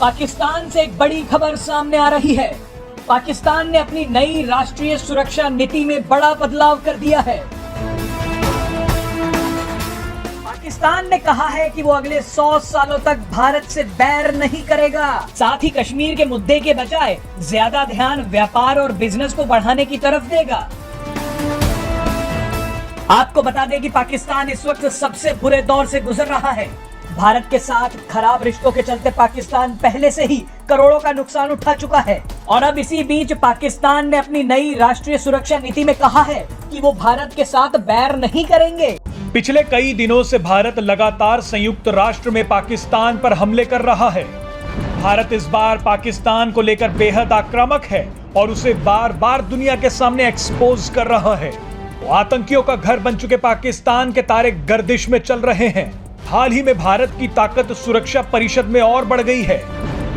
पाकिस्तान से एक बड़ी खबर सामने आ रही है। पाकिस्तान ने अपनी नई राष्ट्रीय सुरक्षा नीति में बड़ा बदलाव कर दिया है। पाकिस्तान ने कहा है कि वो अगले 100 सालों तक भारत से बैर नहीं करेगा। साथ ही कश्मीर के मुद्दे के बजाय ज्यादा ध्यान व्यापार और बिजनेस को बढ़ाने की तरफ देगा। आपको बता दें कि पाकिस्तान इस वक्त सबसे बुरे दौर से गुजर रहा है। भारत के साथ खराब रिश्तों के चलते पाकिस्तान पहले से ही करोड़ों का नुकसान उठा चुका है और अब इसी बीच पाकिस्तान ने अपनी नई राष्ट्रीय सुरक्षा नीति में कहा है कि वो भारत के साथ बैर नहीं करेंगे। पिछले कई दिनों से भारत लगातार संयुक्त राष्ट्र में पाकिस्तान पर हमले कर रहा है। भारत इस बार पाकिस्तान को लेकर बेहद आक्रामक है और उसे बार बार दुनिया के सामने एक्सपोज कर रहा है। आतंकियों का घर बन चुके पाकिस्तान के तारे गर्दिश में चल रहे हैं। हाल ही में भारत की ताकत सुरक्षा परिषद में और बढ़ गई है,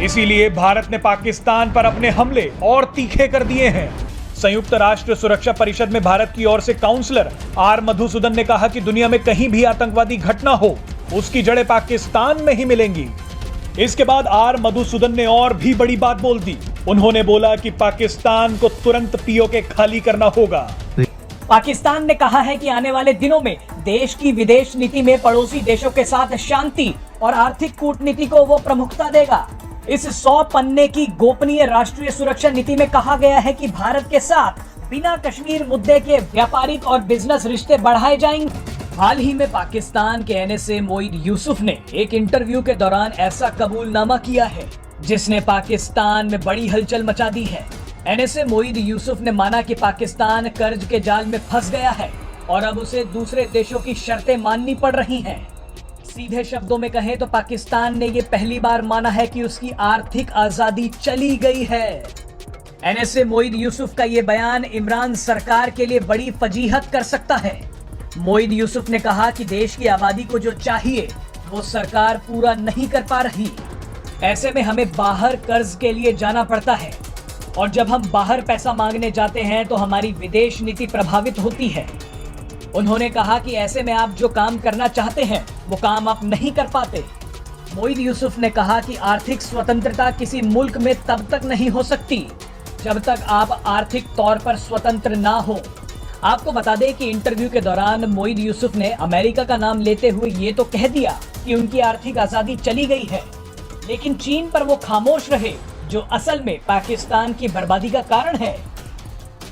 इसीलिए भारत ने पाकिस्तान पर अपने हमले और तीखे कर दिए हैं। संयुक्त राष्ट्र सुरक्षा परिषद में भारत की ओर से काउंसलर आर मधुसूदन ने कहा कि दुनिया में कहीं भी आतंकवादी घटना हो, उसकी जड़ें पाकिस्तान में ही मिलेंगी। इसके बाद आर मधुसूदन ने और भी बड़ी बात बोल दी। उन्होंने बोला कि पाकिस्तान को तुरंत पीओके खाली करना होगा। पाकिस्तान ने कहा है कि आने वाले दिनों में देश की विदेश नीति में पड़ोसी देशों के साथ शांति और आर्थिक कूटनीति को वो प्रमुखता देगा। इस 100 पन्ने की गोपनीय राष्ट्रीय सुरक्षा नीति में कहा गया है कि भारत के साथ बिना कश्मीर मुद्दे के व्यापारिक और बिजनेस रिश्ते बढ़ाए जाएंगे। हाल ही में पाकिस्तान के एनएसए मोईद यूसुफ ने एक इंटरव्यू के दौरान ऐसा कबूलनामा किया है जिसने पाकिस्तान में बड़ी हलचल मचा दी है। एनएसए मोईद यूसुफ ने माना कि पाकिस्तान कर्ज के जाल में फंस गया है और अब उसे दूसरे देशों की शर्तें माननी पड़ रही हैं। सीधे शब्दों में कहें तो पाकिस्तान ने ये पहली बार माना है कि उसकी आर्थिक आजादी चली गई है। एनएसए मोईद यूसुफ का ये बयान इमरान सरकार के लिए बड़ी फजीहत कर सकता है। मोईद यूसुफ ने कहा कि देश की आबादी को जो चाहिए वो सरकार पूरा नहीं कर पा रही। ऐसे में हमें बाहर कर्ज के लिए जाना पड़ता है और जब हम बाहर पैसा मांगने जाते हैं तो हमारी विदेश नीति प्रभावित होती है। उन्होंने कहा कि ऐसे में आप जो काम करना चाहते हैं वो काम आप नहीं कर पाते। मोईद यूसुफ ने कहा कि आर्थिक स्वतंत्रता किसी मुल्क में तब तक नहीं हो सकती जब तक आप आर्थिक तौर पर स्वतंत्र ना हो। आपको बता दें कि इंटरव्यू के दौरान मोईद यूसुफ ने अमेरिका का नाम लेते हुए ये तो कह दिया कि उनकी आर्थिक आजादी चली गई है, लेकिन चीन पर वो खामोश रहे जो असल में पाकिस्तान की बर्बादी का कारण है।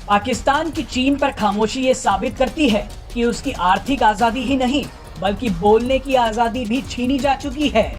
पाकिस्तान की चीन पर खामोशी ये साबित करती है कि उसकी आर्थिक आजादी ही नहीं बल्कि बोलने की आजादी भी छीनी जा चुकी है।